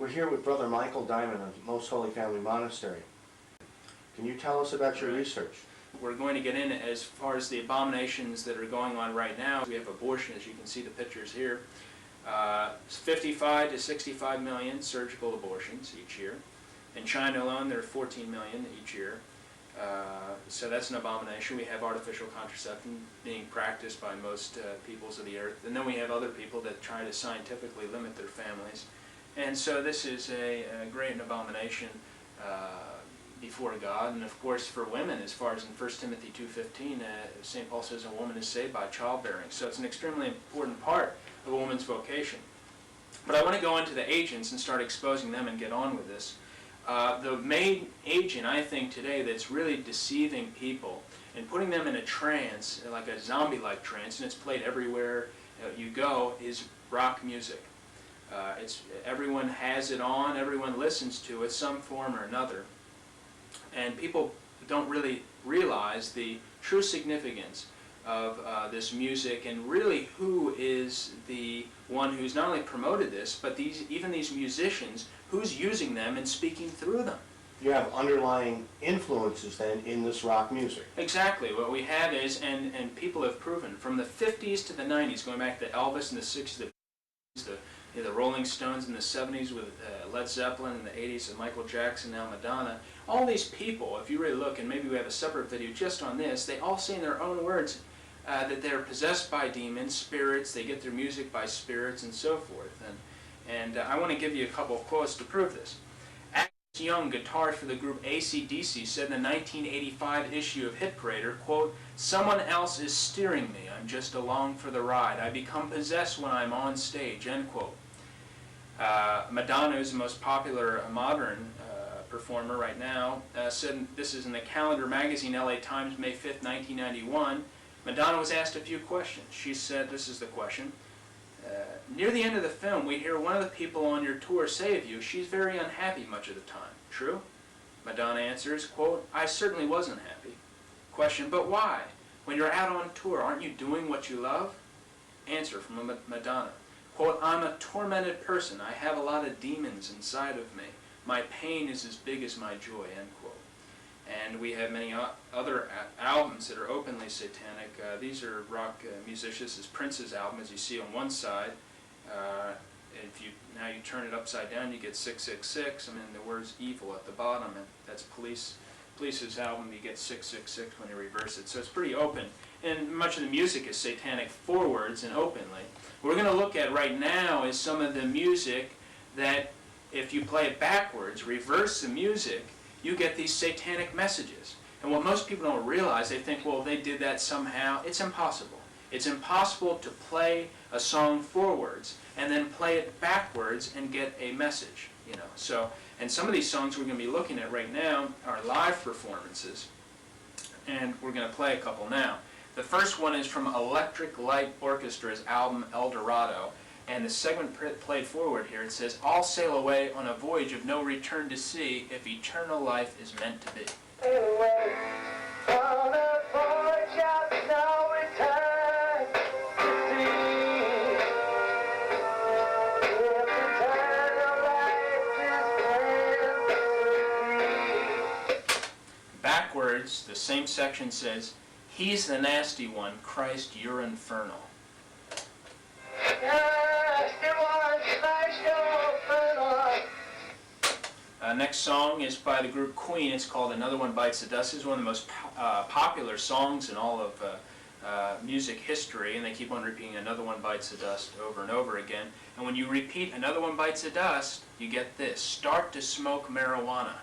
We're here with Brother Michael Diamond of Most Holy Family Monastery. Can you tell us about your research? We're going to get in as far as the abominations that are going on right now. We have abortion, as you can see the pictures here. 55 to 65 million surgical abortions each year. In China alone, there are 14 million each year. So that's an abomination. We have artificial contraception being practiced by most peoples of the earth. And then we have other people that try to scientifically limit their families. And so this is a great abomination before God. And of course for women, as far as in 1 Timothy 2:15, St. Paul says a woman is saved by childbearing. So it's an extremely important part of a woman's vocation. But I want to go into the agents and start exposing them and get on with this. The main agent, I think, today that's really deceiving people and putting them in a trance, like a zombie-like trance, and it's played everywhere you go, is rock music. Everyone has it on, everyone listens to it, some form or another. And people don't really realize the true significance of this music and really who is the one who's not only promoted this, but even these musicians, who's using them and speaking through them. You have underlying influences then in this rock music. Exactly. What we have is, and people have proven, from the 50s to the 90s, going back to Elvis in the 60s, the Rolling Stones in the 70s with Led Zeppelin in the 80s and Michael Jackson, now Madonna, all these people, if you really look, and maybe we have a separate video just on this, they all say in their own words that they're possessed by demons, spirits, they get their music by spirits and so forth. And I want to give you a couple of quotes to prove this. Young, guitarist for the group AC/DC, said in the 1985 issue of Hit Parader, quote, "Someone else is steering me. I'm just along for the ride. I become possessed when I'm on stage," end quote. Madonna, who's the most popular modern performer right now, said, this is in the Calendar magazine, LA Times, May 5th, 1991, Madonna was asked a few questions. She said, this is the question, "Near the end of the film, we hear one of the people on your tour say of you, she's very unhappy much of the time. True?" Madonna answers, quote, "I certainly was unhappy." Question, "But why? When you're out on tour, aren't you doing what you love?" Answer from Madonna, quote, "I'm a tormented person. I have a lot of demons inside of me. My pain is as big as my joy," end quote. And we have many other albums that are openly satanic. These are rock musicians. This is Prince's album, as you see on one side. Now you turn it upside down, you get 666. I mean, the word's evil at the bottom, and that's Police's album. You get 666 when you reverse it. So it's pretty open, and much of the music is satanic forwards and openly. What we're going to look at right now is some of the music that, if you play it backwards, reverse the music, you get these satanic messages. And what most people don't realize, they think, well, they did that somehow. It's impossible. It's impossible to play a song forwards and then play it backwards and get a message. So, and some of these songs we're going to be looking at right now are live performances, and we're going to play a couple now. The first one is from Electric Light Orchestra's album El Dorado. And the segment played forward here, it says, "All sail away on a voyage of no return to sea, if eternal life is meant to be." On a voyage of no return to sea, if eternal life is meant to be. Backwards, the same section says, "He's the nasty one, Christ, you're infernal." Next song is by the group Queen. It's called "Another One Bites the Dust." It's one of the most popular songs in all of music history, and they keep on repeating "Another One Bites the Dust" over and over again. And when you repeat "Another One Bites the Dust," you get this: "Start to smoke marijuana."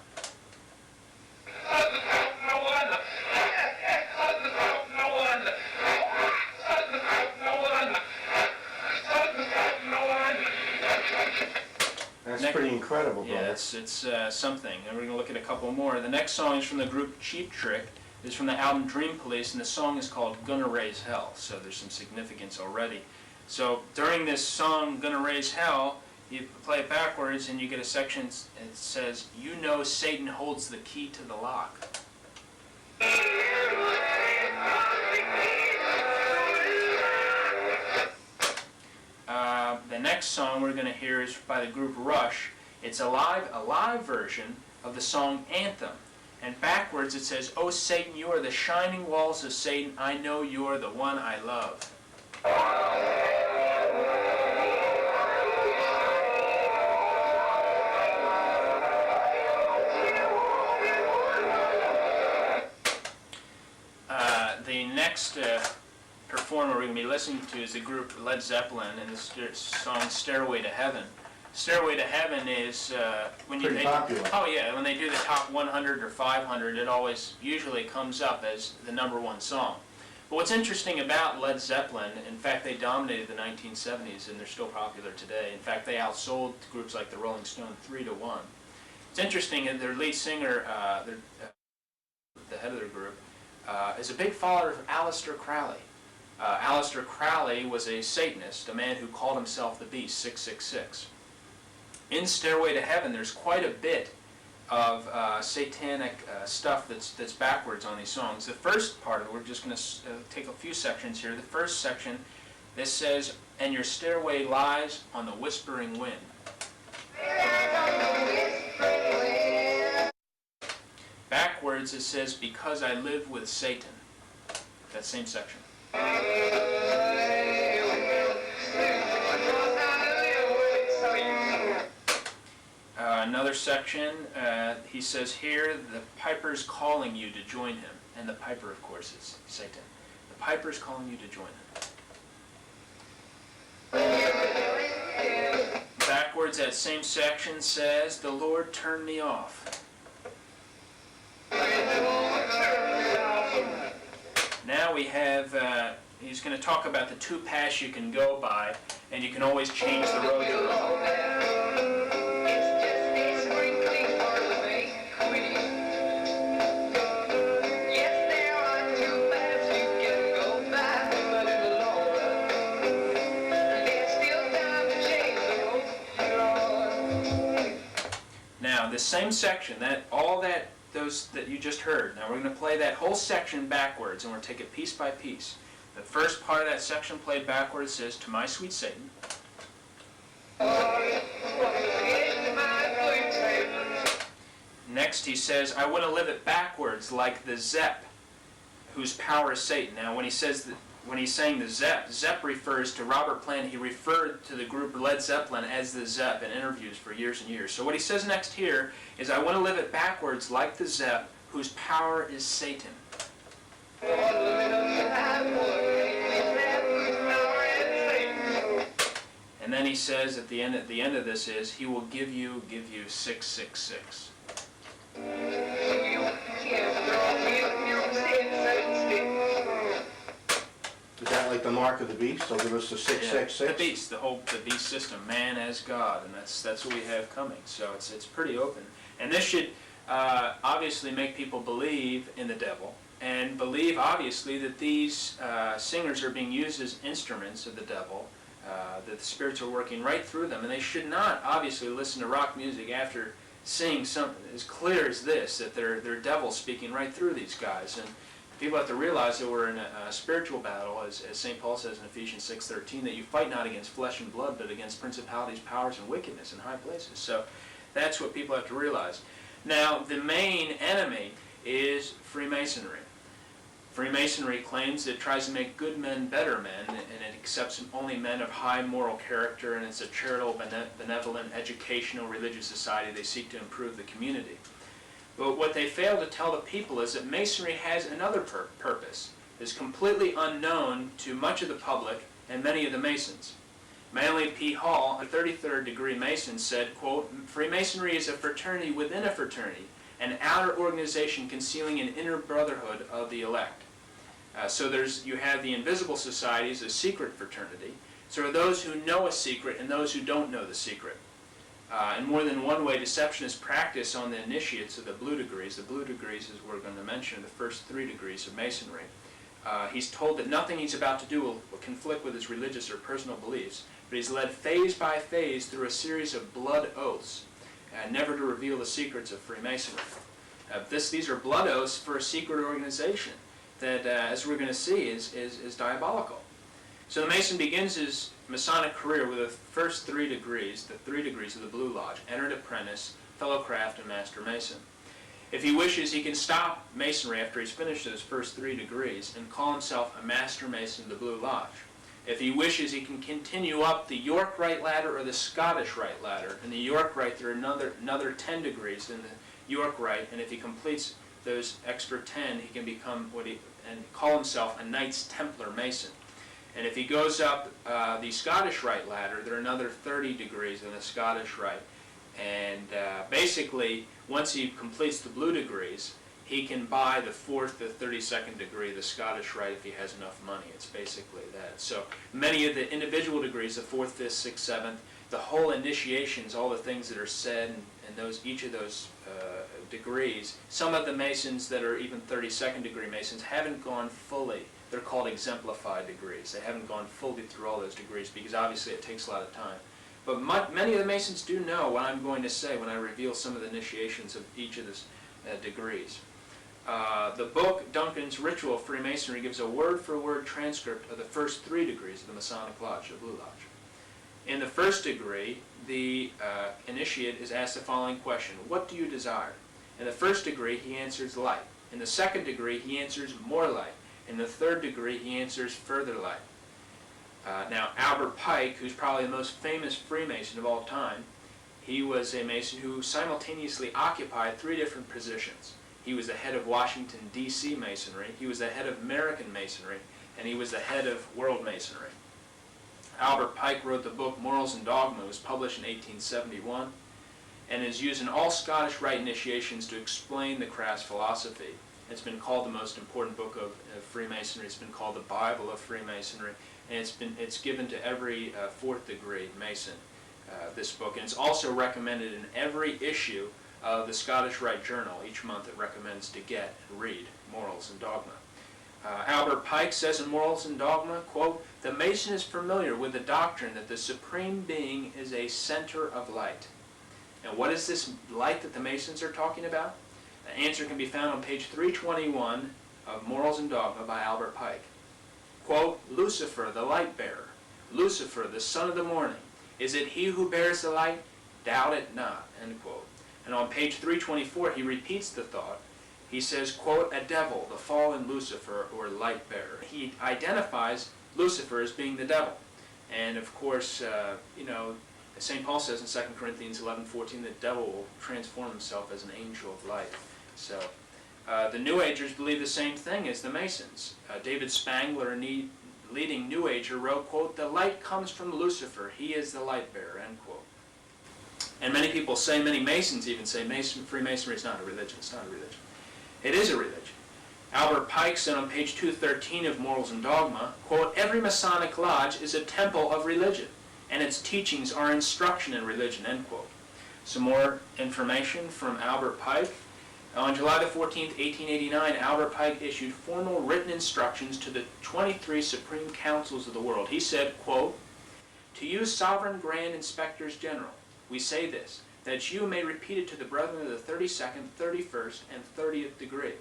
That's pretty incredible, bro. Yeah, it's something. And we're going to look at a couple more. The next song is from the group Cheap Trick. It's from the album Dream Police, and the song is called "Gonna Raise Hell." So there's some significance already. So during this song, "Gonna Raise Hell," you play it backwards and you get a section that says, "You know Satan holds the key to the lock." The next song we're going to hear is by the group Rush. It's a live version of the song Anthem. And backwards it says, "Oh Satan, you are the shining walls of Satan. I know you are the one I love." The next performer we're going to be listening to is the group Led Zeppelin and the song "Stairway to Heaven." "Stairway to Heaven" is when you Pretty popular. Oh yeah, when they do the top 100 or 500, it always usually comes up as the #1 song. But what's interesting about Led Zeppelin, in fact, they dominated the 1970s and they're still popular today. In fact, they outsold groups like the Rolling Stones 3-1. It's interesting that their lead singer, the head of their group, is a big follower of Aleister Crowley. Aleister Crowley was a Satanist, a man who called himself the Beast, 666. In Stairway to Heaven, there's quite a bit of satanic stuff that's backwards on these songs. The first part of it, we're just going to take a few sections here. The first section, this says, "And your stairway lies on the whispering wind." Backwards it says, "Because I live with Satan." That same section. Another section, he says here, "The piper's calling you to join him." And the piper, of course, is Satan. The piper's calling you to join him. Backwards, that same section says, "The Lord turned me off." Now we have, he's going to talk about the two paths you can go by, and you can always change the road you're on. Now, the same section, those that you just heard, now we're going to play that whole section backwards, and we're going to take it piece by piece. The first part of that section played backwards says, "To my sweet Satan." Next he says, "I want to live it backwards like the Zepp, whose power is Satan." Now when he's saying the Zepp refers to Robert Plant. He referred to the group Led Zeppelin as the Zepp in interviews for years and years. So what he says next here is, "I want to live it backwards like the Zepp, whose power is Satan." And then he says at the end of this is, "He will give you 666. Is that like the mark of the beast? They'll give us the 666? Yeah, the beast, the beast system, man as God, and that's what we have coming. So it's pretty open. And this should obviously make people believe in the devil, and believe obviously that these singers are being used as instruments of the devil, that the spirits are working right through them, and they should not obviously listen to rock music after seeing something as clear as this, that they're devils speaking right through these guys. And people have to realize that we're in a spiritual battle, as St. Paul says in Ephesians 6:13, that you fight not against flesh and blood, but against principalities, powers, and wickedness in high places. So that's what people have to realize. Now, the main enemy is Freemasonry. Freemasonry claims that it tries to make good men better men, and it accepts only men of high moral character, and it's a charitable, benevolent, educational, religious society. They seek to improve the community. But what they fail to tell the people is that Masonry has another purpose. It's completely unknown to much of the public and many of the Masons. Manly P. Hall, a 33rd degree Mason, said, quote, "Freemasonry is a fraternity within a fraternity, an outer organization concealing an inner brotherhood of the elect." So you have the invisible societies, a secret fraternity. So are those who know a secret and those who don't know the secret. In more than one way, deception is practiced on the initiates of the blue degrees. The blue degrees, as we're going to mention, the first 3 degrees of Masonry. He's told that nothing he's about to do will conflict with his religious or personal beliefs, but he's led phase by phase through a series of blood oaths, never to reveal the secrets of Freemasonry. These are blood oaths for a secret organization that, as we're going to see, is diabolical. So the Mason begins his Masonic career with the first 3 degrees, the 3 degrees of the Blue Lodge: Entered Apprentice, Fellow Craft, and Master Mason. If he wishes, he can stop Masonry after he's finished those first 3 degrees and call himself a Master Mason of the Blue Lodge. If he wishes, he can continue up the York Rite ladder or the Scottish Rite ladder. In the York Rite, there are another 10 degrees in the York Rite, and if he completes those extra 10, he can become and call himself a Knights Templar Mason. And if he goes up the Scottish Rite ladder, there are another 30 degrees in the Scottish Rite. And basically, once he completes the blue degrees, he can buy the 4th to 32nd degree, the Scottish Rite, if he has enough money. It's basically that. So many of the individual degrees, the 4th, 5th, 6th, 7th, the whole initiations, all the things that are said, and each of those degrees, some of the Masons that are even 32nd degree Masons haven't gone fully. They're called exemplified degrees. They haven't gone fully through all those degrees because obviously it takes a lot of time. But many of the Masons do know what I'm going to say when I reveal some of the initiations of each of these degrees. The book, Duncan's Ritual of Freemasonry, gives a word-for-word transcript of the first 3 degrees of the Masonic Lodge, the Blue Lodge. In the first degree, the initiate is asked the following question: what do you desire? In the first degree, he answers light. In the second degree, he answers more light. In the third degree, he answers further light. Now, Albert Pike, who's probably the most famous Freemason of all time, he was a Mason who simultaneously occupied 3 different positions. He was the head of Washington, D.C. Masonry, he was the head of American Masonry, and he was the head of World Masonry. Albert Pike wrote the book Morals and Dogma. It was published in 1871 and is used in all Scottish Rite initiations to explain the craft's philosophy. It's been called the most important book of Freemasonry. It's been called the Bible of Freemasonry, and it's given to every 4th degree Mason, this book. And it's also recommended in every issue of the Scottish Rite Journal. Each month it recommends to get and read Morals and Dogma. Albert Pike says in Morals and Dogma, quote, "The Mason is familiar with the doctrine that the Supreme Being is a center of light." And what is this light that the Masons are talking about? The answer can be found on page 321 of Morals and Dogma by Albert Pike. Quote, "Lucifer, the light bearer, Lucifer, the son of the morning, is it he who bears the light? Doubt it not." End quote. And on page 324, he repeats the thought. He says, quote, "A devil, the fallen Lucifer, or light bearer." He identifies Lucifer as being the devil. And of course, St. Paul says in 2 Corinthians 11:14, the devil will transform himself as an angel of light. So the New Agers believe the same thing as the Masons. David Spangler, a leading New Ager, wrote, quote, "The light comes from Lucifer. He is the light bearer," end quote. And many people say, many Masons even say, Freemasonry is not a religion. It's not a religion. It is a religion. Albert Pike said on page 213 of Morals and Dogma, quote, "Every Masonic lodge is a temple of religion, and its teachings are instruction in religion," end quote. Some more information from Albert Pike. On July the 14th, 1889, Albert Pike issued formal written instructions to the 23 Supreme Councils of the world. He said, quote, "To you, Sovereign Grand Inspectors General, we say this, that you may repeat it to the brethren of the 32nd, 31st, and 30th degree.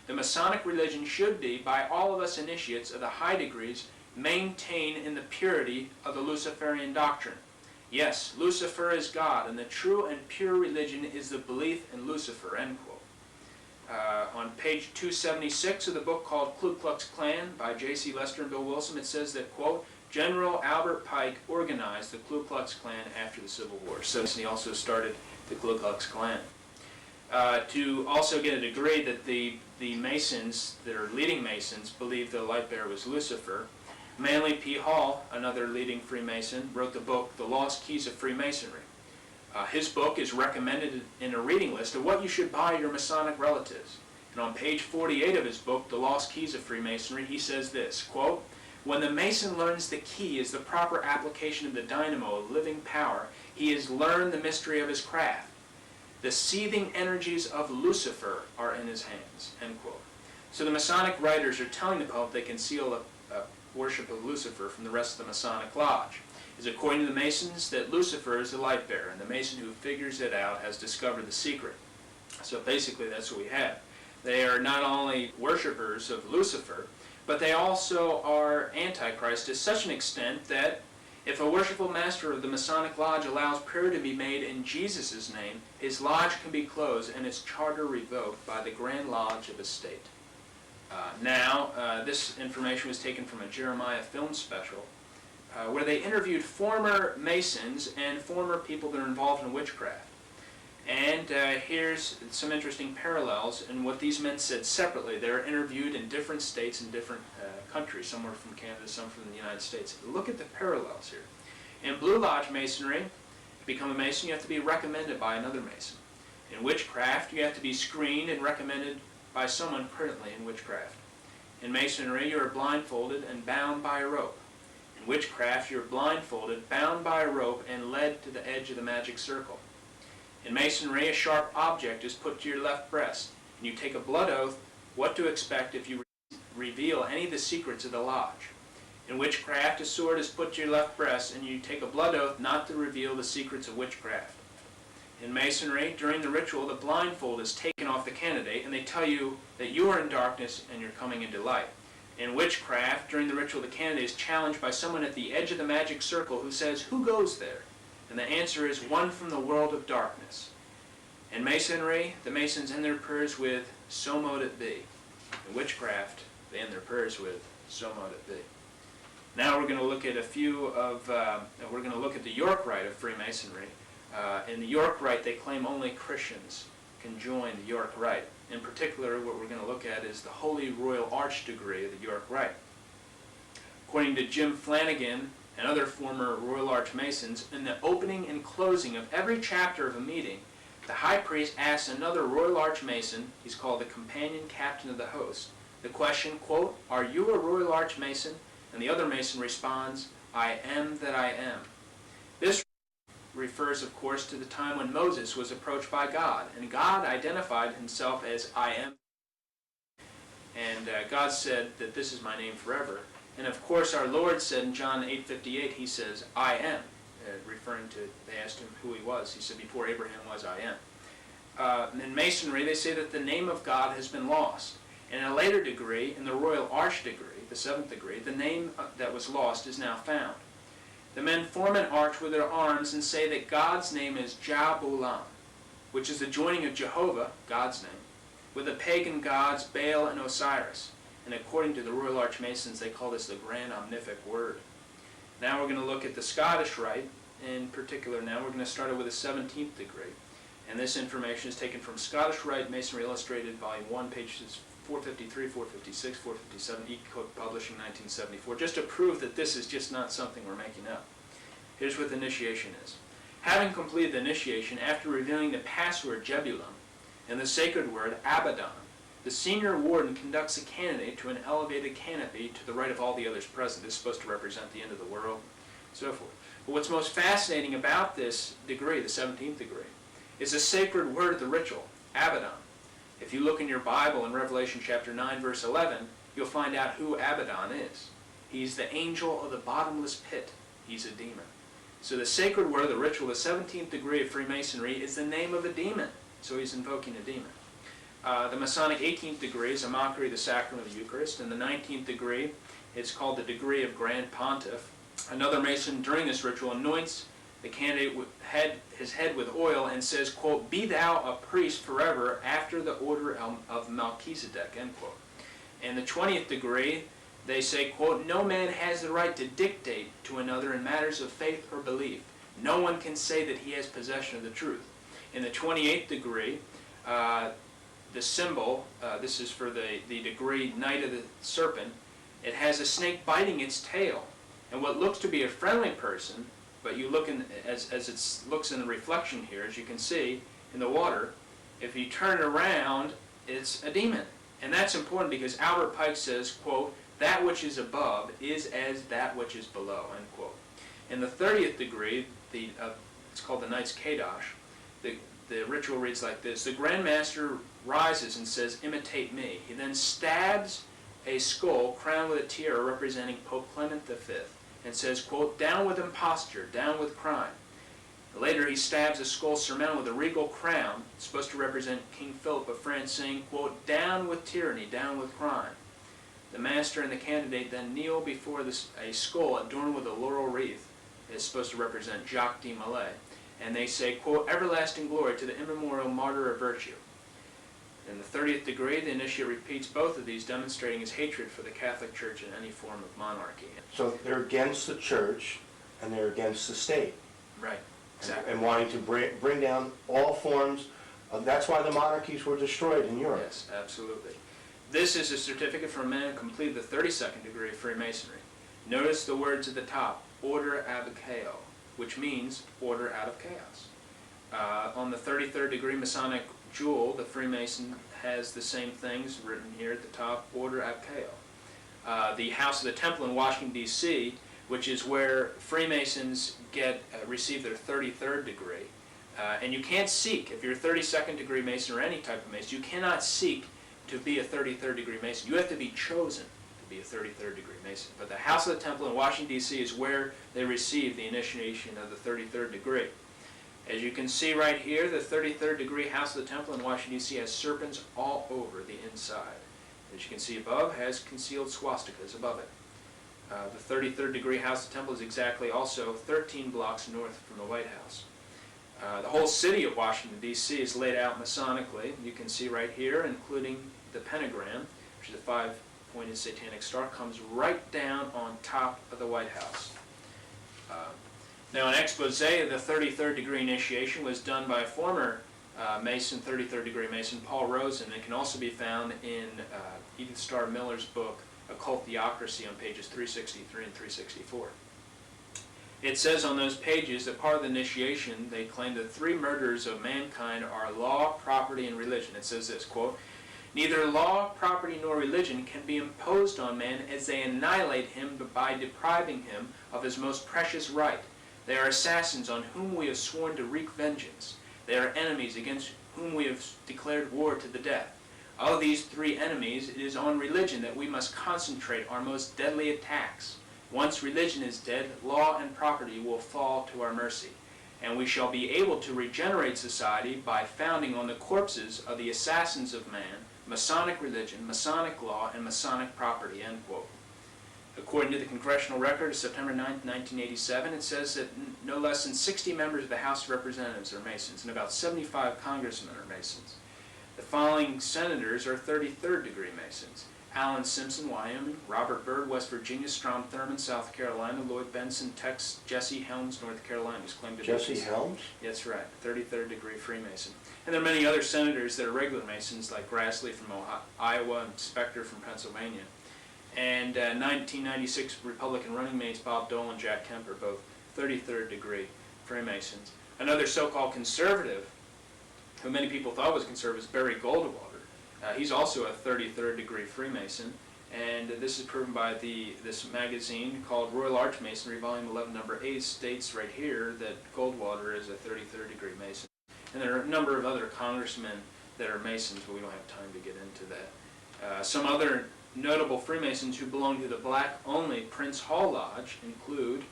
The Masonic religion should be, by all of us initiates of the high degrees, maintained in the purity of the Luciferian doctrine. Yes, Lucifer is God, and the true and pure religion is the belief in Lucifer," end quote. On page 276 of the book called Ku Klux Klan by J.C. Lester and Bill Wilson, it says that, quote, "General Albert Pike organized the Ku Klux Klan after the Civil War." So he also started the Ku Klux Klan. To also get a degree that the Masons, that are leading Masons, believe the light bearer was Lucifer, Manly P. Hall, another leading Freemason, wrote the book The Lost Keys of Freemasonry. His book is recommended in a reading list of what you should buy your Masonic relatives. And on page 48 of his book, The Lost Keys of Freemasonry, he says this, quote, "When the Mason learns the key is the proper application of the dynamo of living power, he has learned the mystery of his craft. The seething energies of Lucifer are in his hands," end quote. So the Masonic writers are telling the public they conceal a worship of Lucifer from the rest of the Masonic Lodge. It's according to the Masons that Lucifer is the light bearer, and the Mason who figures it out has discovered the secret. So basically that's what we have. They are not only worshipers of Lucifer, but they also are antichrist to such an extent that if a worshipful master of the Masonic Lodge allows prayer to be made in Jesus' name, his lodge can be closed and its charter revoked by the Grand Lodge of his state. This information was taken from a Jeremiah film special where they interviewed former Masons and former people that are involved in witchcraft. And here's some interesting parallels in what these men said separately. They were interviewed in different states and different countries, some were from Canada, some from the United States. Look at the parallels here. In Blue Lodge Masonry, to become a Mason, you have to be recommended by another Mason. In witchcraft, you have to be screened and recommended by someone currently in witchcraft. In Masonry, you are blindfolded and bound by a rope. In witchcraft, you are blindfolded, bound by a rope, and led to the edge of the magic circle. In Masonry, a sharp object is put to your left breast, and you take a blood oath what to expect if you reveal any of the secrets of the lodge. In witchcraft, a sword is put to your left breast, and you take a blood oath not to reveal the secrets of witchcraft. In Masonry, during the ritual, the blindfold is taken off the candidate, and they tell you that you are in darkness and you're coming into light. In witchcraft, during the ritual, the candidate is challenged by someone at the edge of the magic circle who says, "Who goes there?" And the answer is, "One from the world of darkness." In Masonry, the Masons end their prayers with, "So mote it be." In witchcraft, they end their prayers with, "So mote it be." Now we're going to look at we're going to look at the York Rite of Freemasonry. In the York Rite, they claim only Christians can join the York Rite. In particular, what we're going to look at is the Holy Royal Arch degree of the York Rite. According to Jim Flanagan and other former Royal Arch Masons, in the opening and closing of every chapter of a meeting, the high priest asks another Royal Arch Mason, he's called the companion captain of the host, the question, quote, "Are you a Royal Arch Mason?" And the other Mason responds, "I am that I am." This refers, of course, to the time when Moses was approached by God, and God identified himself as "I am." And God said that this is my name forever. And of course, our Lord said in John 8:58, he says, "I am," referring to, they asked him who he was. He said, "Before Abraham was, I am." In Masonry, they say that the name of God has been lost. And in a later degree, in the Royal Arch degree, the 7th degree, the name that was lost is now found. The men form an arch with their arms and say that God's name is Jah-Bulam, which is the joining of Jehovah, God's name, with the pagan gods Baal and Osiris. And according to the Royal Arch Masons, they call this the Grand Omnific Word. Now we're going to look at the Scottish Rite. In particular now, we're going to start with the 17th degree. And this information is taken from Scottish Rite Masonry Illustrated, Volume 1, pages 453, 456, 457, E-Cook Publishing, 1974, just to prove that this is just not something we're making up. Here's what the initiation is. Having completed the initiation, after revealing the password Jebulum and the sacred word Abaddon, the senior warden conducts a candidate to an elevated canopy to the right of all the others present. This is supposed to represent the end of the world, and so forth. But what's most fascinating about this degree, the 17th degree, is the sacred word of the ritual, Abaddon. If you look in your Bible in Revelation chapter 9, verse 11, you'll find out who Abaddon is. He's the angel of the bottomless pit. He's a demon. So the sacred word of the ritual, the 17th degree of Freemasonry, is the name of a demon. So he's invoking a demon. The Masonic 18th degree is a mockery of the sacrament of the Eucharist, and the 19th degree is called the degree of Grand Pontiff. Another Mason during this ritual anoints the candidate with his head with oil and says, quote, "Be thou a priest forever after the order of Melchizedek," end quote. And the 20th degree, they say, quote, "No man has the right to dictate to another in matters of faith or belief. No one can say that he has possession of the truth." In the 28th degree, the symbol, this is for the degree Knight of the Serpent, it has a snake biting its tail. And what looks to be a friendly person, but you look in, as it looks in the reflection here, as you can see in the water, if you turn it around, it's a demon. And that's important because Albert Pike says, quote, "That which is above is as that which is below," end quote. In the 30th degree, it's called the Knight's Kadosh, the ritual reads like this. The Grand Master rises and says, "Imitate me." He then stabs a skull crowned with a tiara representing Pope Clement V and says, quote, "Down with imposture, down with crime." Later he stabs a skull surmounted with a regal crown, supposed to represent King Philip of France, saying, quote, "Down with tyranny, down with crime." The master and the candidate then kneel before a skull adorned with a laurel wreath. It's supposed to represent Jacques de Molay. And they say, quote, "Everlasting glory to the immemorial martyr of virtue." In the 30th degree, the initiate repeats both of these, demonstrating his hatred for the Catholic Church and any form of monarchy. So they're against the church and they're against the state. Right, exactly. And wanting to bring down all forms of, that's why the monarchies were destroyed in Europe. Yes, absolutely. This is a certificate for a man who completed the 32nd degree of Freemasonry. Notice the words at the top, order ab chaos, which means order out of chaos. On the 33rd degree Masonic jewel, the Freemason has the same things written here at the top, order ab chaos. The House of the Temple in Washington, D.C., which is where Freemasons receive their 33rd degree. And you can't seek, if you're a 32nd degree Mason or any type of Mason, you cannot seek to be a 33rd degree Mason. You have to be chosen to be a 33rd degree Mason. But the House of the Temple in Washington, D.C. is where they receive the initiation of the 33rd degree. As you can see right here, the 33rd degree House of the Temple in Washington, D.C. has serpents all over the inside. As you can see above, has concealed swastikas above it. The 33rd degree House of the Temple is exactly also 13 blocks north from the White House. The whole city of Washington, D.C. is laid out Masonically. You can see right here, including the pentagram, which is a 5-pointed satanic star, comes right down on top of the White House. Now, an expose of the 33rd degree initiation was done by a former Mason, 33rd degree Mason, Paul Rosen, and can also be found in Edith Starr Miller's book, Occult Theocracy, on pages 363 and 364. It says on those pages that part of the initiation, they claim that 3 murders of mankind are law, property, and religion. It says this, quote, "Neither law, property, nor religion can be imposed on man as they annihilate him by depriving him of his most precious right. They are assassins on whom we have sworn to wreak vengeance. They are enemies against whom we have declared war to the death. Of these 3 enemies, it is on religion that we must concentrate our most deadly attacks. Once religion is dead, law and property will fall to our mercy, and we shall be able to regenerate society by founding on the corpses of the assassins of man, Masonic religion, Masonic law, and Masonic property," end quote. According to the Congressional Record of September 9, 1987, it says that no less than 60 members of the House of Representatives are Masons, and about 75 congressmen are Masons. The following senators are 33rd degree Masons: Alan Simpson, Wyoming; Robert Byrd, West Virginia; Strom Thurmond, South Carolina; Lloyd Benson, Texas; Jesse Helms, North Carolina, who's claimed to be Jesse Helms? That's right, 33rd degree Freemason. And there are many other senators that are regular Masons, like Grassley from Iowa and Spector from Pennsylvania. And 1996 Republican running mates Bob Dole and Jack Kemper, both 33rd degree Freemasons. Another so-called conservative, who many people thought was conservative, is Barry Goldwater. He's also a 33rd degree Freemason, and this is proven by this magazine called Royal Archmasonry, Volume 11, Number 8, states right here that Goldwater is a 33rd degree Mason. And there are a number of other congressmen that are Masons, but we don't have time to get into that. Some other notable Freemasons who belong to the black-only Prince Hall Lodge include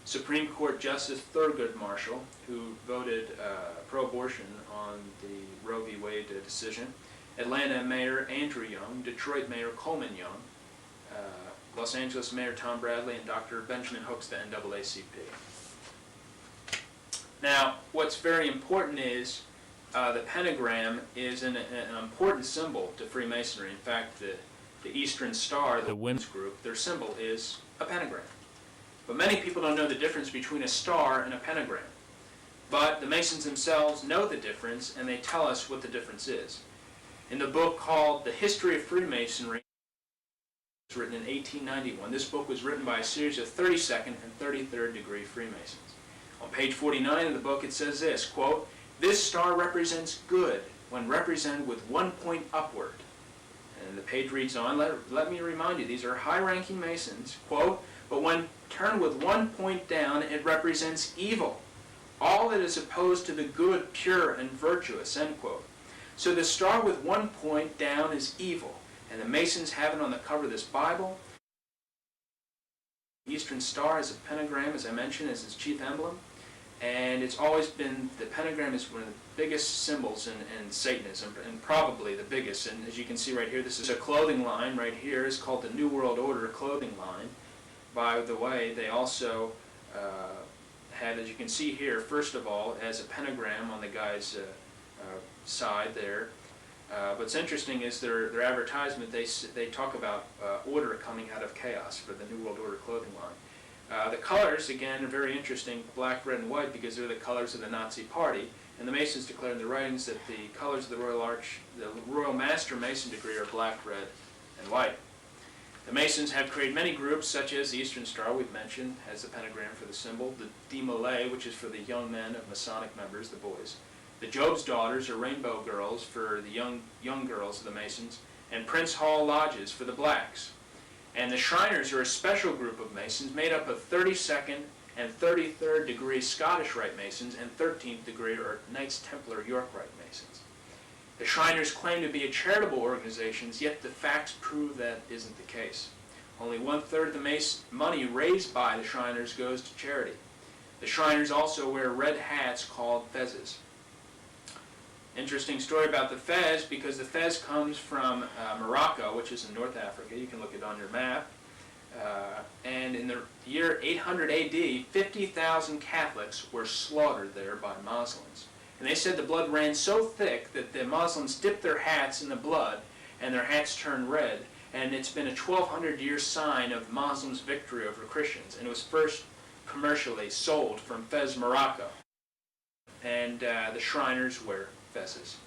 Supreme Court Justice Thurgood Marshall, who voted pro-abortion on the Roe v. Wade decision, Atlanta Mayor Andrew Young, Detroit Mayor Coleman Young, Los Angeles Mayor Tom Bradley, and Dr. Benjamin Hooks, the NAACP. Now, what's very important is the pentagram is an important symbol to Freemasonry. In fact, the Eastern Star, the women's group, their symbol is a pentagram. But many people don't know the difference between a star and a pentagram. But the Masons themselves know the difference, and they tell us what the difference is. In the book called The History of Freemasonry, it was written in 1891. This book was written by a series of 32nd and 33rd degree Freemasons. On page 49 of the book it says this, quote, "This star represents good when represented with 1 point upward." And the page reads on, let me remind you, these are high-ranking Masons, quote, "But when turned with 1 point down, it represents evil. All that is opposed to the good, pure, and virtuous," end quote. So the star with 1 point down is evil, and the Masons have it on the cover of this Bible. The Eastern Star is a pentagram, as I mentioned, as its chief emblem. And it's always been, the pentagram is one of the biggest symbols in Satanism, and probably the biggest. And as you can see right here, this is a clothing line right here. It's called the New World Order clothing line. By the way, they also have, as you can see here, first of all, as a pentagram on the guy's side there. What's interesting is their advertisement, they talk about order coming out of chaos for the New World Order clothing line. The colors, again, are very interesting, black, red, and white, because they're the colors of the Nazi Party. And the Masons declare in their writings that the colors of the Royal Master Mason degree are black, red, and white. The Masons have created many groups, such as the Eastern Star, we've mentioned, has the pentagram for the symbol, the Demolay, which is for the young men of Masonic members, the boys, the Job's Daughters, or Rainbow Girls, for the young girls of the Masons, and Prince Hall Lodges for the blacks. And the Shriners are a special group of Masons made up of 32nd and 33rd degree Scottish Rite Masons and 13th degree or Knights Templar York Rite Masons. The Shriners claim to be a charitable organization, yet the facts prove that isn't the case. Only 1/3 of the money raised by the Shriners goes to charity. The Shriners also wear red hats called fezzes. Interesting story about the fez, because the fez comes from Morocco, which is in North Africa. You can look it on your map. And in the year 800 AD, 50,000 Catholics were slaughtered there by Muslims. And they said the blood ran so thick that the Muslims dipped their hats in the blood, and their hats turned red. And it's been a 1,200-year sign of Muslims' victory over Christians. And it was first commercially sold from Fez, Morocco. And the Shriners wear fezzes.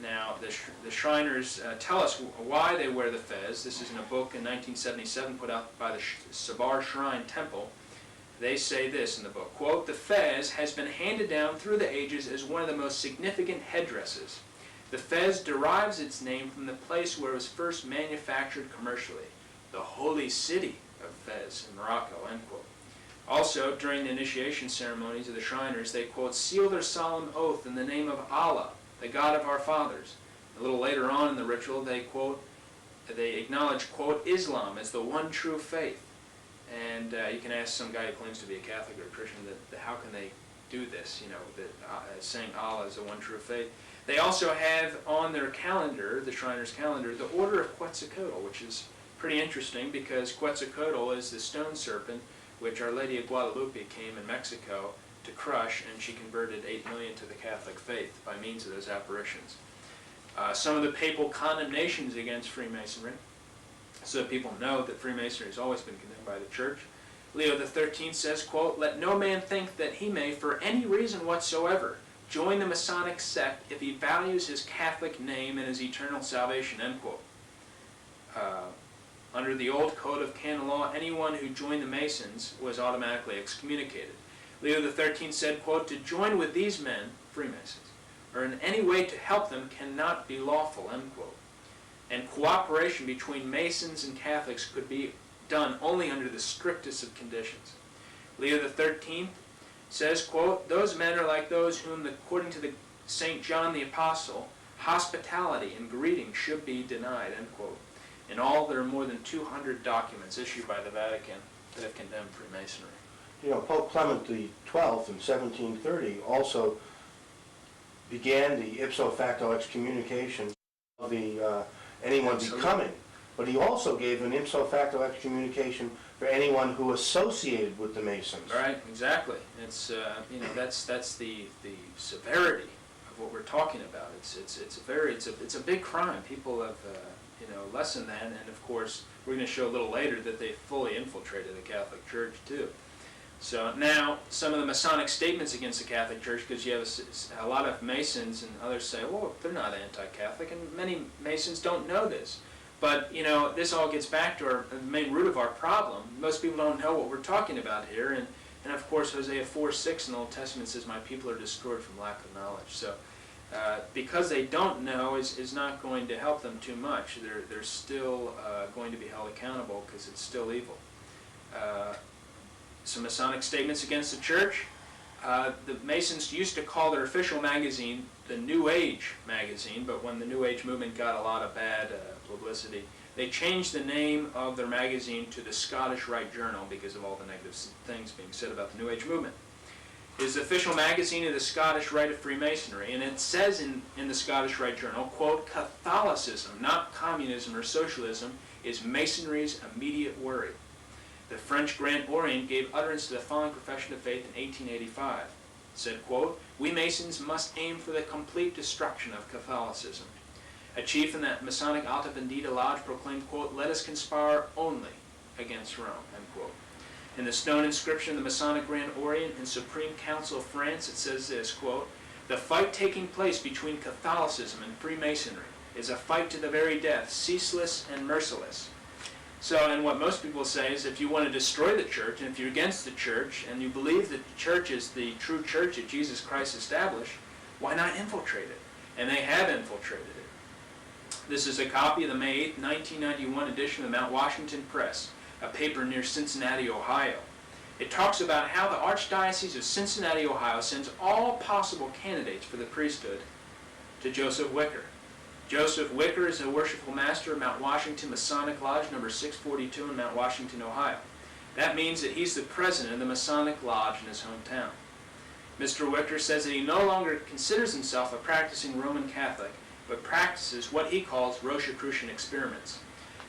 Now, the Shriners tell us why they wear the fez. This is in a book in 1977 put out by the Sabar Shrine Temple. They say this in the book, quote, "The fez has been handed down through the ages as one of the most significant headdresses. The fez derives its name from the place where it was first manufactured commercially, the holy city of Fez in Morocco," end quote. Also, during the initiation ceremonies of the Shriners, they, quote, "seal their solemn oath in the name of Allah, the God of our fathers." A little later on in the ritual, they, quote, they acknowledge, quote, "Islam as the one true faith." And you can ask some guy who claims to be a Catholic or a Christian that how can they do this, you know, that saying Allah is the one true faith. They also have on their calendar, the Shriners' calendar, the Order of Quetzalcoatl, which is pretty interesting because Quetzalcoatl is the stone serpent which Our Lady of Guadalupe came in Mexico to crush, and she converted 8 million to the Catholic faith by means of those apparitions. Some of the papal condemnations against Freemasonry, so that people know that Freemasonry has always been condemned by the Church. Leo XIII says, quote, "Let no man think that he may, for any reason whatsoever, join the Masonic sect if he values his Catholic name and his eternal salvation," end quote. Under the old code of canon law, anyone who joined the Masons was automatically excommunicated. Leo XIII said, quote, "To join with these men, Freemasons, or in any way to help them cannot be lawful," end quote. And cooperation between Masons and Catholics could be done only under the strictest of conditions. Leo XIII says, quote, "Those men are like those whom, according to the St. John the Apostle, hospitality and greeting should be denied," end quote. In all, there are more than 200 documents issued by the Vatican that have condemned Freemasonry. You know, Pope Clement XII in 1730 also began the ipso facto excommunication of anyone becoming, but he also gave an ipso facto excommunication for anyone who associated with the Masons. Right, exactly. It's you know, that's the severity of what we're talking about. It's a big crime. People have you know, lessened that, and of course we're going to show a little later that they fully infiltrated the Catholic Church too. So now some of the Masonic statements against the Catholic Church, because you have a lot of Masons and others say, well, they're not anti-Catholic, and many Masons don't know this. But, you know, this all gets back to the main root of our problem. Most people don't know what we're talking about here, and of course Hosea 4:6 in the Old Testament says, "My people are destroyed from lack of knowledge." So because they don't know is not going to help them too much. They're still going to be held accountable because it's still evil. Some Masonic statements against the Church. The Masons used to call their official magazine the New Age magazine, but when the New Age movement got a lot of bad publicity, they changed the name of their magazine to the Scottish Rite Journal because of all the negative things being said about the New Age movement. is the official magazine of the Scottish Rite of Freemasonry, and it says in the Scottish Rite Journal, quote, Catholicism, not communism or socialism, is Masonry's immediate worry. The French Grand Orient gave utterance to the following profession of faith in 1885. It said, quote, we Masons must aim for the complete destruction of Catholicism. A chief in the Masonic Alta Vendita Lodge proclaimed, quote, let us conspire only against Rome, end quote. In the stone inscription of the Masonic Grand Orient and Supreme Council of France, it says this, quote, the fight taking place between Catholicism and Freemasonry is a fight to the very death, ceaseless and merciless. So, and what most people say is if you want to destroy the church, and if you're against the church, and you believe that the church is the true church that Jesus Christ established, why not infiltrate it? And they have infiltrated it. This is a copy of the May 8, 1991 edition of the Mount Washington Press, a paper near Cincinnati, Ohio. It talks about how the Archdiocese of Cincinnati, Ohio sends all possible candidates for the priesthood to Joseph Wicker. Joseph Wicker is a worshipful master of Mount Washington Masonic Lodge number 642 in Mount Washington, Ohio. That means that he's the president of the Masonic Lodge in his hometown. Mr. Wicker says that he no longer considers himself a practicing Roman Catholic, but practices what he calls Rosicrucian experiments.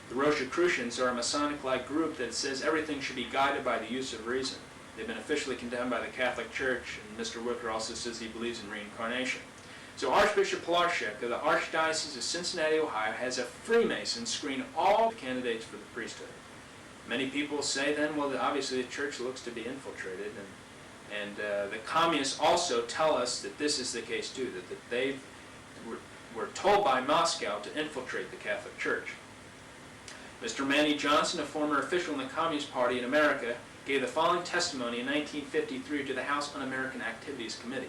The Rosicrucians are a Masonic-like group that says everything should be guided by the use of reason. They've been officially condemned by the Catholic Church, and Mr. Wicker also says he believes in reincarnation. So Archbishop Pilarczyk of the Archdiocese of Cincinnati, Ohio, has a Freemason screen all candidates for the priesthood. Many people say then, well, obviously the church looks to be infiltrated, and the communists also tell us that this is the case too, that they were told by Moscow to infiltrate the Catholic Church. Mr. Manny Johnson, a former official in the Communist Party in America, gave the following testimony in 1953 to the House Un-American Activities Committee.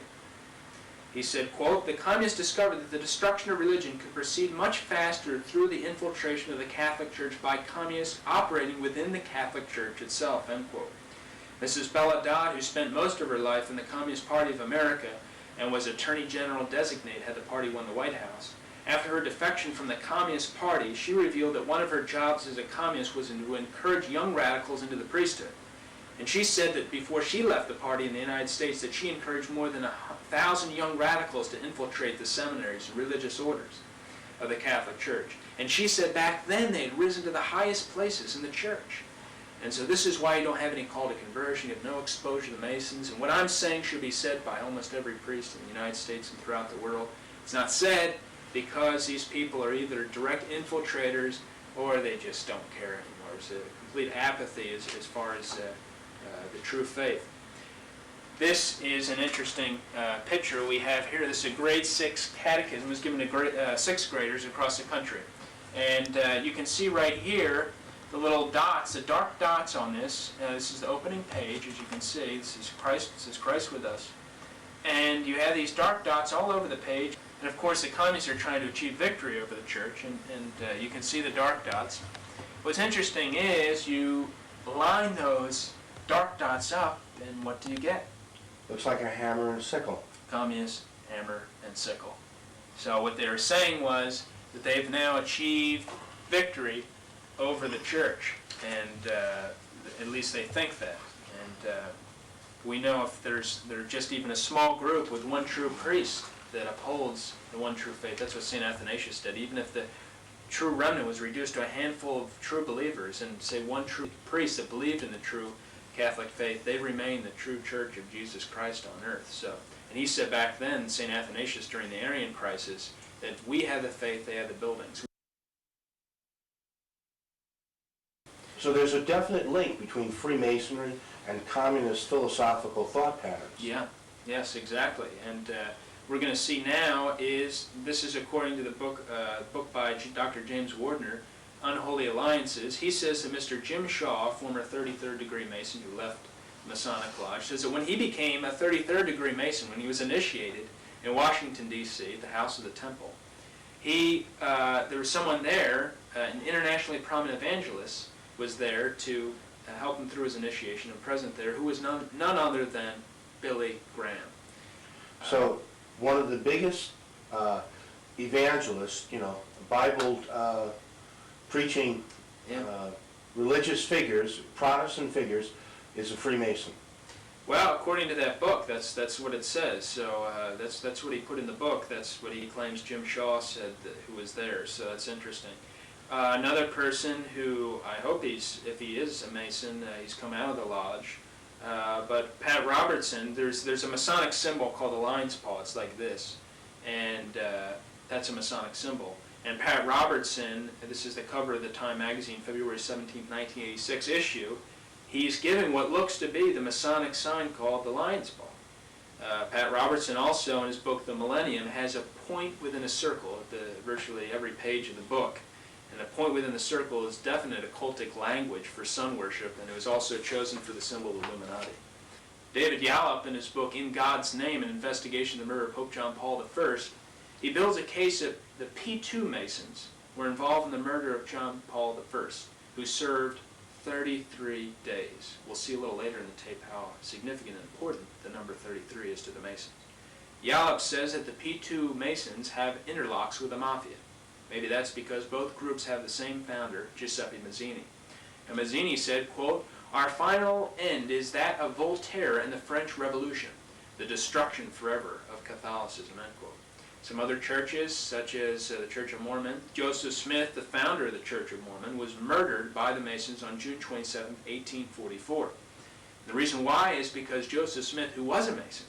He said, quote, the communists discovered that the destruction of religion could proceed much faster through the infiltration of the Catholic Church by communists operating within the Catholic Church itself, end quote. Mrs. Bella Dodd, who spent most of her life in the Communist Party of America and was Attorney General designate had the party won the White House, after her defection from the Communist Party, she revealed that one of her jobs as a communist was to encourage young radicals into the priesthood. And she said that before she left the party in the United States, that she encouraged more than 1,000 young radicals to infiltrate the seminaries and religious orders of the Catholic Church. And she said back then they had risen to the highest places in the church. And so this is why you don't have any call to conversion, you have no exposure to the Masons. And what I'm saying should be said by almost every priest in the United States and throughout the world. It's not said because these people are either direct infiltrators or they just don't care anymore. There's a complete apathy as far as the true faith. This is an interesting picture we have here. This is a grade 6 catechism. It was given to sixth graders across the country. And you can see right here the little dots, the dark dots on this. This is the opening page, as you can see. This is Christ. This is Christ with us. And you have these dark dots all over the page. And of course, the communists are trying to achieve victory over the church, and you can see the dark dots. What's interesting is you line those dark dots up, and what do you get? Looks like a hammer and a sickle. Communist, hammer, and sickle. So what they were saying was that they've now achieved victory over the church, and at least they think that. And we know if there's just even a small group with one true priest that upholds the one true faith. That's what St. Athanasius did. Even if the true remnant was reduced to a handful of true believers and, say, one true priest that believed in the true Catholic faith, they remain the true church of Jesus Christ on earth. So, and he said back then, St. Athanasius, during the Arian crisis, that we have the faith, they have the buildings. So there's a definite link between Freemasonry and communist philosophical thought patterns. Yeah, yes, exactly. And we're going to see now this is according to the book by Dr. James Wardner, Unholy Alliances. He says that Mr. Jim Shaw, former 33rd degree Mason who left Masonic Lodge, says that when he became a 33rd degree Mason, when he was initiated in Washington, D.C., at the House of the Temple, there was someone there, an internationally prominent evangelist, was there to help him through his initiation, and present there, who was none other than Billy Graham. So one of the biggest evangelists, Bible preaching religious figures, Protestant figures, is a Freemason. Well, according to that book, that's what it says. So that's what he put in the book. That's what he claims Jim Shaw said who was there. So that's interesting. Another person who I hope if he is a Mason, he's come out of the lodge. But Pat Robertson, there's a Masonic symbol called the lion's paw. It's like this, and that's a Masonic symbol. And Pat Robertson, this is the cover of the Time magazine, February 17, 1986 issue. He's giving what looks to be the Masonic sign called the lion's paw. Pat Robertson also, in his book The Millennium, has a point within a circle at virtually every page of the book. And the point within the circle is definite occultic language for sun worship, and it was also chosen for the symbol of Illuminati. David Yallop, in his book In God's Name, an investigation of the murder of Pope John Paul I, he builds a case that the P2 Masons were involved in the murder of John Paul I, who served 33 days. We'll see a little later in the tape how significant and important the number 33 is to the Masons. Yallop says that the P2 Masons have interlocks with the Mafia. Maybe that's because both groups have the same founder, Giuseppe Mazzini. And Mazzini said, quote, "Our final end is that of Voltaire and the French Revolution, the destruction forever of Catholicism," end quote. Some other churches, such as the Church of Mormon, Joseph Smith, the founder of the Church of Mormon, was murdered by the Masons on June 27, 1844. The reason why is because Joseph Smith, who was a Mason,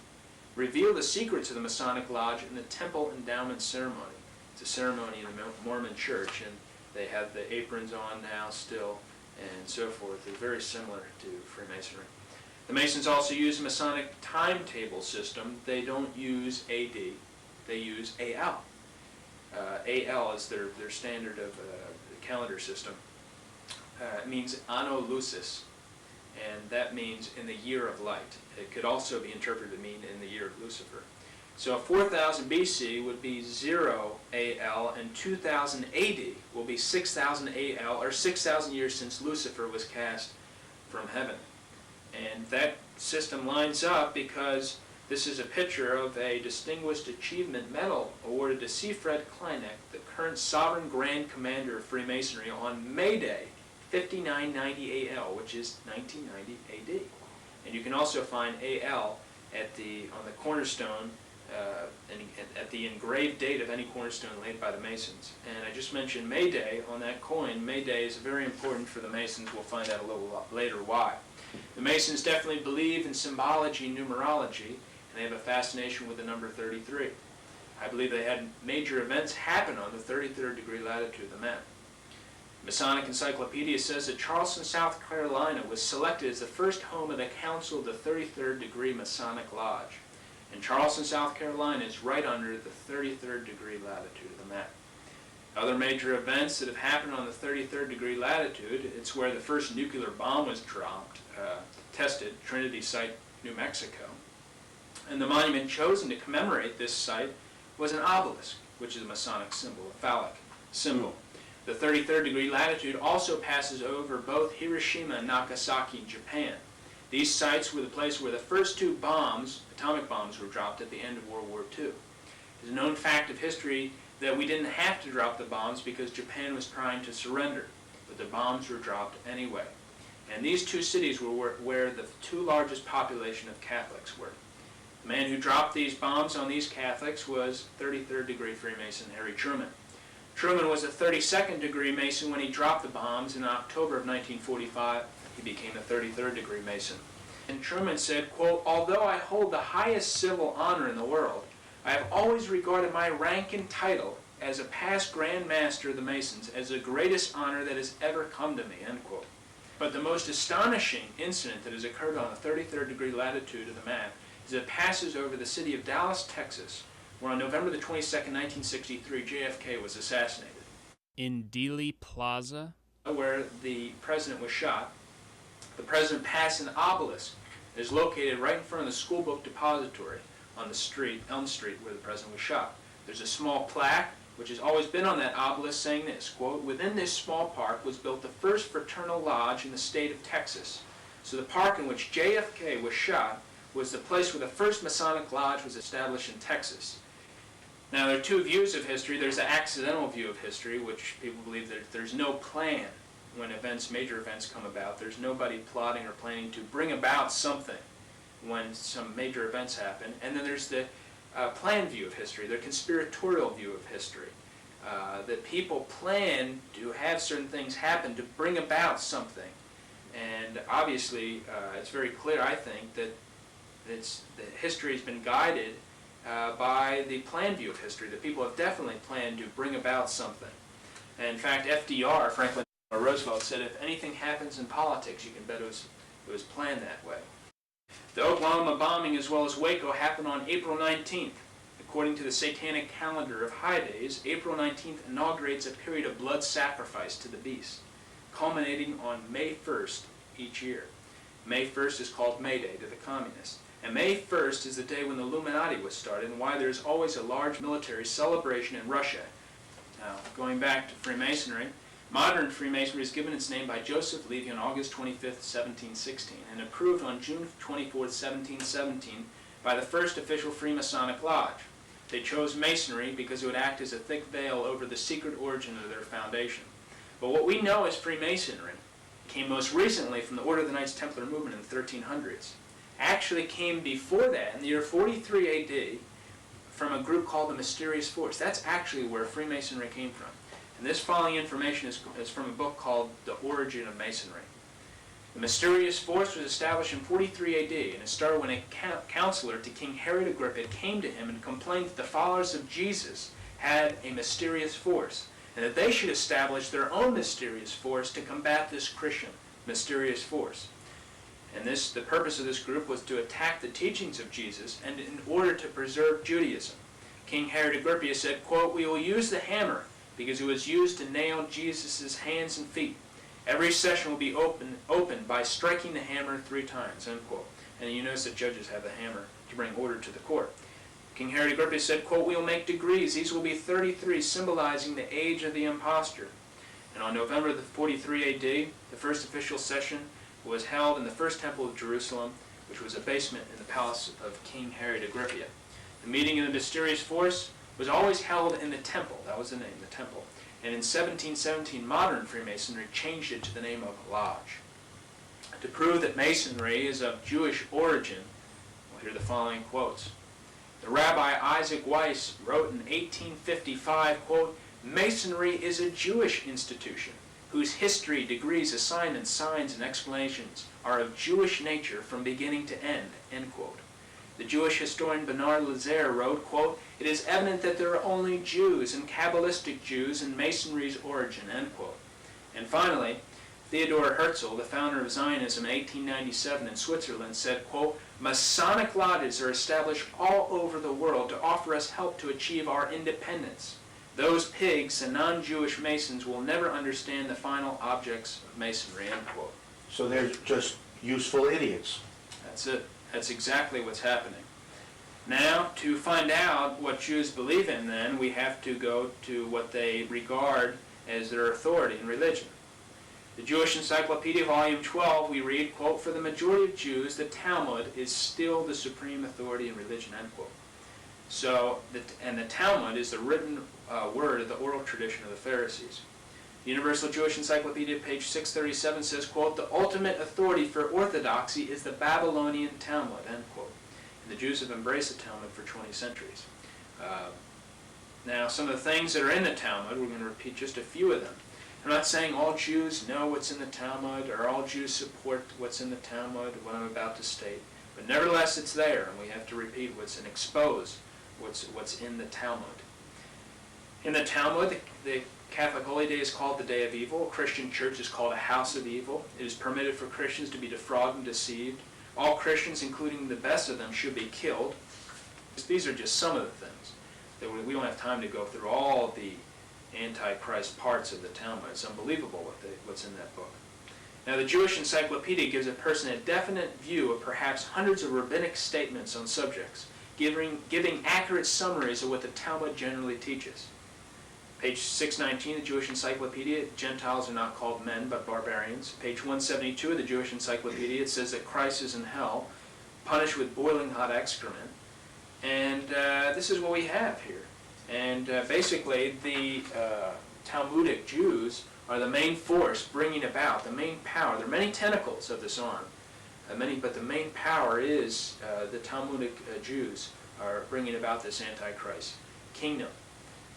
revealed the secrets of the Masonic Lodge in the Temple Endowment Ceremony. It's a ceremony in the Mormon Church, and they have the aprons on now still, and so forth. They're very similar to Freemasonry. The Masons also use a Masonic timetable system. They don't use AD. They use AL. AL is their standard of calendar system. It means Anno Lucis, and that means in the year of light. It could also be interpreted to mean in the year of Lucifer. So 4000 BC would be 0 AL, and 2000 AD will be 6000 AL, or 6,000 years since Lucifer was cast from heaven. And that system lines up because this is a picture of a Distinguished Achievement Medal awarded to C. Fred Kleineck, the current Sovereign Grand Commander of Freemasonry, on May Day, 5990 AL, which is 1990 AD. And you can also find AL on the cornerstone, at the engraved date of any cornerstone laid by the Masons. And I just mentioned May Day on that coin. May Day is very important for the Masons. We'll find out a little later why. The Masons definitely believe in symbology and numerology, and they have a fascination with the number 33. I believe they had major events happen on the 33rd degree latitude of the map. Masonic Encyclopedia says that Charleston, South Carolina was selected as the first home of the Council of the 33rd degree Masonic Lodge. And Charleston, South Carolina is right under the 33rd degree latitude of the map. Other major events that have happened on the 33rd degree latitude, it's where the first nuclear bomb was dropped, tested, Trinity Site, New Mexico. And the monument chosen to commemorate this site was an obelisk, which is a Masonic symbol, a phallic symbol. The 33rd degree latitude also passes over both Hiroshima and Nagasaki in Japan. These sites were the place where the first two bombs, atomic bombs, were dropped at the end of World War II. It's a known fact of history that we didn't have to drop the bombs because Japan was trying to surrender, but the bombs were dropped anyway. And these two cities were where the two largest population of Catholics were. The man who dropped these bombs on these Catholics was 33rd degree Freemason Harry Truman. Truman was a 32nd degree Mason when he dropped the bombs in October of 1945. He became a 33rd degree Mason. And Truman said, quote, "Although I hold the highest civil honor in the world, I have always regarded my rank and title as a past Grand Master of the Masons as the greatest honor that has ever come to me," end quote. But the most astonishing incident that has occurred on the 33rd degree latitude of the map is it passes over the city of Dallas, Texas, where on November the 22nd, 1963, JFK was assassinated. In Dealey Plaza, where the president was shot, the president passed an obelisk that is located right in front of the school book depository on the street, Elm Street, where the president was shot. There's a small plaque which has always been on that obelisk saying this, quote, "Within this small park was built the first fraternal lodge in the state of Texas." So the park in which JFK was shot was the place where the first Masonic lodge was established in Texas. Now there are two views of history. There's the accidental view of history, which people believe that there's no plan when major events come about. There's nobody plotting or planning to bring about something. when some major events happen. And then there's the planned view of history, the conspiratorial view of history. That people plan to have certain things happen to bring about something. And obviously, it's very clear, I think, that history has been guided by the planned view of history, that people have definitely planned to bring about something. And in fact, FDR, Franklin Roosevelt, said if anything happens in politics, you can bet it was planned that way. The Oklahoma bombing as well as Waco happened on April 19th. According to the satanic calendar of high days, April 19th inaugurates a period of blood sacrifice to the beast, culminating on May 1st each year. May 1st is called May Day to the communists. And May 1st is the day when the Illuminati was started and why there's always a large military celebration in Russia. Now, going back to Freemasonry, modern Freemasonry is given its name by Joseph Levy on August 25th, 1716, and approved on June 24th, 1717 by the first official Freemasonic Lodge. They chose Masonry because it would act as a thick veil over the secret origin of their foundation. But what we know as Freemasonry came most recently from the Order of the Knights Templar movement in the 1300s. Actually came before that, in the year 43 AD, from a group called the Mysterious Force. That's actually where Freemasonry came from. And this following information is from a book called The Origin of Masonry. The Mysterious Force was established in 43 AD, and it started when a counselor to King Herod Agrippa came to him and complained that the followers of Jesus had a mysterious force, and that they should establish their own mysterious force to combat this Christian mysterious force. And the purpose of this group was to attack the teachings of Jesus and in order to preserve Judaism. King Herod Agrippa said, quote, "We will use the hammer because it was used to nail Jesus' hands and feet. Every session will be opened by striking the hammer 3 times, end quote." And you notice that judges have the hammer to bring order to the court. King Herod Agrippa said, quote, "We will make degrees. These will be 33, symbolizing the age of the impostor." And on November the 43 AD, the first official session was held in the first temple of Jerusalem, which was a basement in the palace of King Herod Agrippa. The meeting of the Mysterious Force was always held in the temple. That was the name, the temple. And in 1717, modern Freemasonry changed it to the name of Lodge. To prove that Masonry is of Jewish origin, we'll hear the following quotes. The Rabbi Isaac Weiss wrote in 1855, quote, "Masonry is a Jewish institution, whose history, degrees, assignments, signs, and explanations are of Jewish nature from beginning to end," end quote. The Jewish historian Bernard Lazare wrote, quote, "It is evident that there are only Jews and Kabbalistic Jews in Masonry's origin," end quote. And finally, Theodor Herzl, the founder of Zionism in 1897 in Switzerland, said, quote, "Masonic lodges are established all over the world to offer us help to achieve our independence. Those pigs and non-Jewish Masons will never understand the final objects of Masonry," end quote. So they're just useful idiots. That's it. That's exactly what's happening. Now, to find out what Jews believe in, then, we have to go to what they regard as their authority in religion. The Jewish Encyclopedia, Volume 12, we read, quote, "For the majority of Jews, the Talmud is still the supreme authority in religion," end quote. So, and the Talmud is the written word of the oral tradition of the Pharisees. The Universal Jewish Encyclopedia, page 637, says, quote, "The ultimate authority for orthodoxy is the Babylonian Talmud," end quote. And the Jews have embraced the Talmud for 20 centuries. Now, some of the things that are in the Talmud, we're going to repeat just a few of them. I'm not saying all Jews know what's in the Talmud or all Jews support what's in the Talmud, what I'm about to state. But nevertheless, it's there, and we have to repeat what's and expose what's in the Talmud. In the Talmud, the Catholic Holy Day is called the Day of Evil. A Christian church is called a house of evil. It is permitted for Christians to be defrauded and deceived. All Christians, including the best of them, should be killed. These are just some of the things. We don't have time to go through all the Antichrist parts of the Talmud. It's unbelievable what's in that book. Now, the Jewish Encyclopedia gives a person a definite view of perhaps hundreds of rabbinic statements on subjects, giving accurate summaries of what the Talmud generally teaches. Page 619 of the Jewish Encyclopedia, Gentiles are not called men, but barbarians. Page 172 of the Jewish Encyclopedia, it says that Christ is in hell, punished with boiling hot excrement. And this is what we have here. And basically, the Talmudic Jews are the main force bringing about, the main power. There are many tentacles of this arm. but the main power is the Talmudic Jews are bringing about this Antichrist kingdom.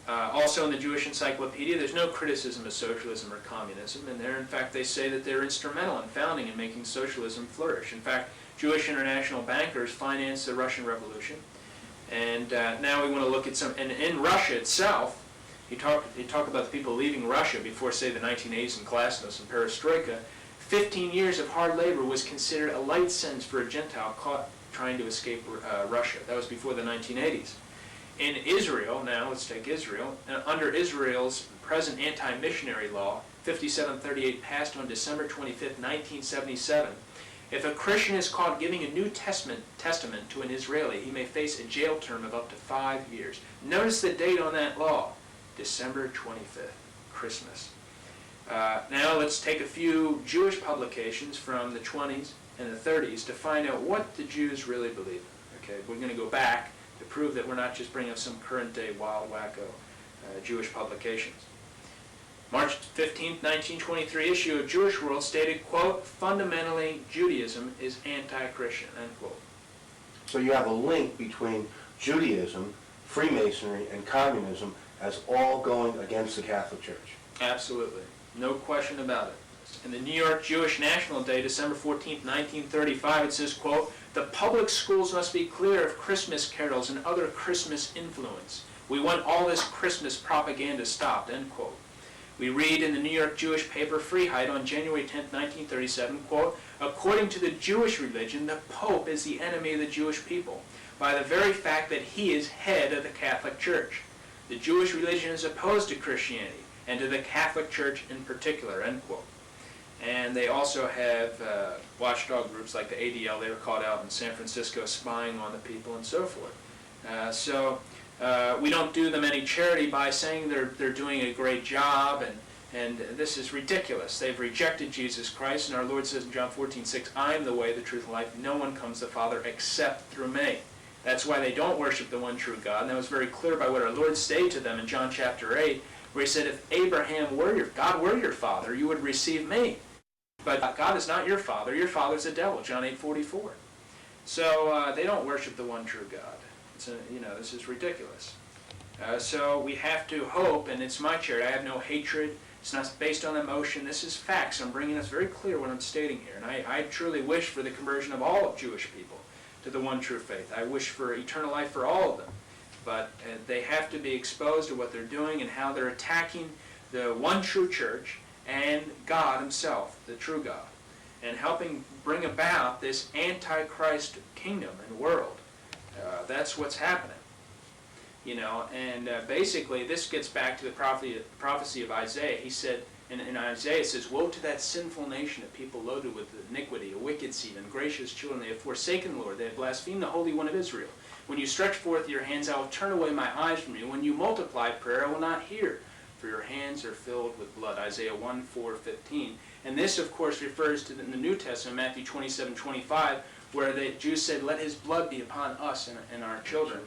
Also in the Jewish Encyclopedia, there's no criticism of socialism or communism, and there, in fact, they say that they're instrumental in founding and making socialism flourish. In fact, Jewish international bankers financed the Russian Revolution, and now we want to look at some. And in Russia itself, you talk about the people leaving Russia before, say, the 1980s and Glasnost and Perestroika. 15 years of hard labor was considered a light sentence for a Gentile caught trying to escape Russia. That was before the 1980s. In Israel, now let's take Israel, under Israel's present anti-missionary law, 5738 passed on December 25th, 1977, if a Christian is caught giving a New Testament to an Israeli, he may face a jail term of up to 5 years. Notice the date on that law, December 25th, Christmas. Now let's take a few Jewish publications from the 20s and the 30s to find out what the Jews really believe. Okay, we're going to go back to prove that we're not just bringing up some current-day wild, wacko Jewish publications. March 15, 1923 issue of Jewish World stated, quote, fundamentally Judaism is anti-Christian, end quote. So you have a link between Judaism, Freemasonry, and communism as all going against the Catholic Church. Absolutely. No question about it. In the New York Jewish National Day, December 14, 1935, it says, quote, the public schools must be clear of Christmas carols and other Christmas influence. We want all this Christmas propaganda stopped, end quote. We read in the New York Jewish paper Freiheit on January 10, 1937, quote, according to the Jewish religion, the Pope is the enemy of the Jewish people by the very fact that he is head of the Catholic Church. The Jewish religion is opposed to Christianity and to the Catholic Church in particular, end quote. And they also have watchdog groups like the ADL. They were caught out in San Francisco spying on the people and so forth. So we don't do them any charity by saying they're doing a great job, and this is ridiculous. They've rejected Jesus Christ, and our Lord says in John 14:6, I am the way, the truth, and life. No one comes to the Father except through me. That's why they don't worship the one true God, and that was very clear by what our Lord stated to them in John chapter 8, where he said, if Abraham were God were your father, you would receive me. But God is not your father's the devil, John 8:44. So they don't worship the one true God. This is ridiculous. So we have to hope, and it's my charity, I have no hatred, it's not based on emotion, this is facts. I'm bringing this very clear what I'm stating here, and I truly wish for the conversion of all of Jewish people to the one true faith. I wish for eternal life for all of them. But they have to be exposed to what they're doing and how they're attacking the one true church and God himself, the true God, and helping bring about this Antichrist kingdom and world. That's what's happening. And basically this gets back to the prophecy of Isaiah. He said, in Isaiah it says, woe to that sinful nation, a people loaded with iniquity, a wicked seed, ungracious children. They have forsaken the Lord, they have blasphemed the Holy One of Israel. When you stretch forth your hands, I will turn away my eyes from you. When you multiply prayer, I will not hear, for your hands are filled with blood. Isaiah 1:4-15. And this, of course, refers to in the New Testament, Matthew 27:25, where the Jews said, let his blood be upon us and our children.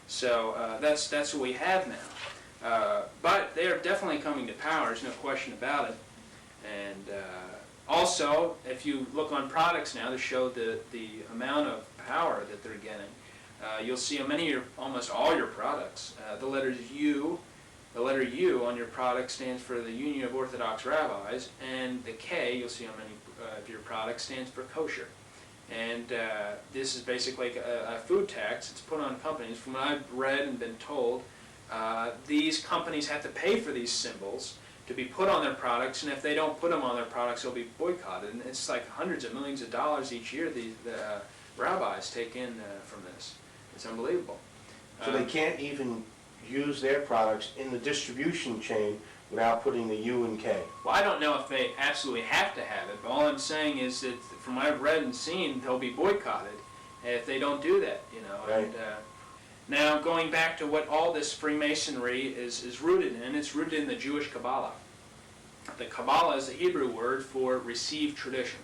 So that's what we have now. But they are definitely coming to power, there's no question about it. And also, if you look on products now to show the amount of power that they're getting, you'll see on almost all your products, the letter U on your product stands for the Union of Orthodox Rabbis, and the K you'll see on many of your products stands for kosher. And this is basically a food tax. It's put on companies. From what I've read and been told, these companies have to pay for these symbols to be put on their products, and if they don't put them on their products, they'll be boycotted. And it's like hundreds of millions of dollars each year the rabbis take in from this. It's unbelievable. So they can't even use their products in the distribution chain without putting the U and K. Well, I don't know if they absolutely have to have it, but all I'm saying is that from what I've read and seen, they'll be boycotted if they don't do that, Right. And, now, going back to what all this Freemasonry is rooted in, it's rooted in the Jewish Kabbalah. The Kabbalah is the Hebrew word for received tradition.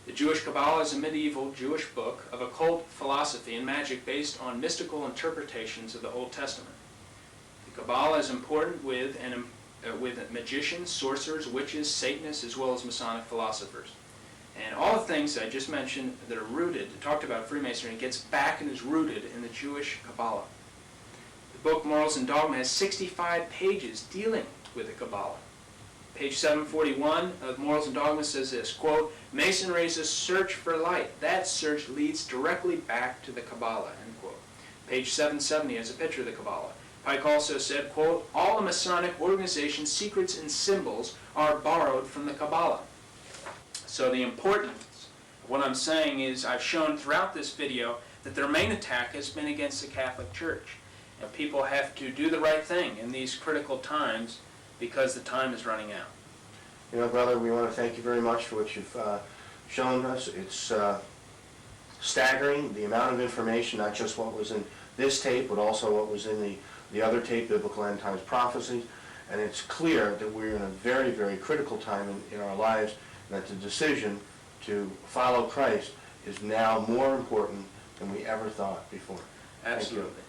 The Jewish Kabbalah is a medieval Jewish book of occult philosophy and magic based on mystical interpretations of the Old Testament. The Kabbalah is important with magicians, sorcerers, witches, Satanists, as well as Masonic philosophers. And all the things I just mentioned that are rooted, talked about Freemasonry, gets back and is rooted in the Jewish Kabbalah. The book Morals and Dogma has 65 pages dealing with the Kabbalah. Page 741 of Morals and Dogma says this, quote, Masonry is a search for light. That search leads directly back to the Kabbalah, end quote. Page 770 has a picture of the Kabbalah. Pike also said, quote, all the Masonic organization's secrets and symbols are borrowed from the Kabbalah. So the importance of what I'm saying is I've shown throughout this video that their main attack has been against the Catholic Church. And people have to do the right thing in these critical times because the time is running out. You know, brother, we want to thank you very much for what you've shown us. It's staggering, the amount of information, not just what was in this tape, but also what was in the other tape, Biblical End Times Prophecies. And it's clear that we're in a very, very critical time in our lives, and that the decision to follow Christ is now more important than we ever thought before. Absolutely.